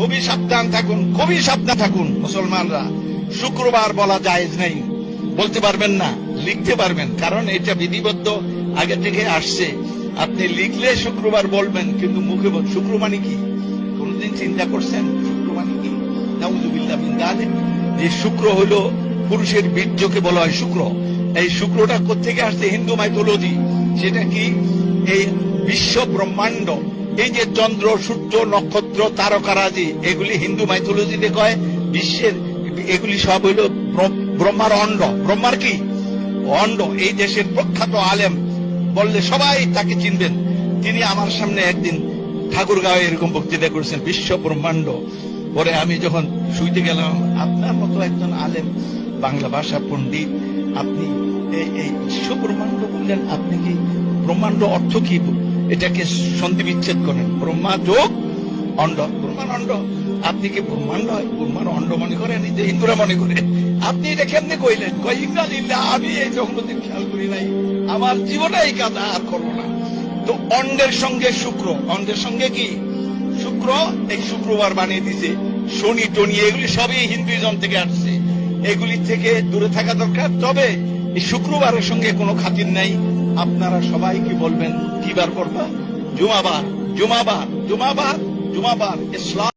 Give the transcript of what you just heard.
খুবই সাবধান থাকুন, খুবই সাবধান থাকুন। মুসলমানরা শুক্রবার বলা জায়েজ নেই, বলতে পারবেন না, লিখতে পারবেন, কারণ এটা বিধিবদ্ধ আগে থেকে আসছে। আপনি লিখলে শুক্রবার বলবেন, কিন্তু মুখে শুক্র মানে কি কোনদিন চিন্তা করছেন? শুক্র মানে কি? নাউযুবিল্লাহ মিন যালিক। যে শুক্র হলো পুরুষের বীর্যকে বলা হয় শুক্র। এই শুক্রটা কোত্থেকে আসছে? হিন্দু মাইথোলজি। সেটা কি? এই বিশ্ব ব্রহ্মাণ্ড, এই যে চন্দ্র, সূর্য, নক্ষত্র, তারকারাজি, এগুলি হিন্দু মাইথোলজিতে কয় বিশ্বের, এগুলি সব হইল ব্রহ্মার অণ্ড। ব্রহ্মার কি অণ্ড? এই দেশের প্রখ্যাত আলেম, বললে সবাই তাকে চিনবেন। তিনি আমার সামনে একদিন ঠাকুরগাঁও এরকম বক্তৃতা করেছেন, বিশ্ব ব্রহ্মাণ্ড। পরে আমি যখন শুইতে গেলাম, আপনার মতো একজন আলেম, বাংলা ভাষা পণ্ডিত, আপনি এই বিশ্ব ব্রহ্মাণ্ড বললেন, আপনি কি ব্রহ্মাণ্ড অর্থ কি? এটাকে সন্ধি বিচ্ছেদ করেন, ব্রহ্মা যোগ অণ্ড, ব্রহ্মার অণ্ড। আপনি কি ব্রহ্মাণ্ড হয় ব্রহ্মার অণ্ড মনে করেন? যে হিন্দুরা মনে করে। আপনি এটা কেমনে কইলেন? আমি এই কোনদিন খেয়াল করি নাই, আমার জীবনে এই কাজ আর করবো না। তো অন্ডের সঙ্গে শুক্র, অন্ডের সঙ্গে কি শুক্র, এই শুক্রবার বানিয়ে দিছে। শনি টনি এগুলি সবই হিন্দুইজম থেকে আসছে, এগুলি থেকে দূরে থাকা দরকার। তবে এই শুক্রবারের সঙ্গে কোনো খাতির নাই। আপনারা সবাই কি বলবেন? কি বার করবা? জুমাবার, জুমাবার, জুমাবার, জুমাবার। ইসলাম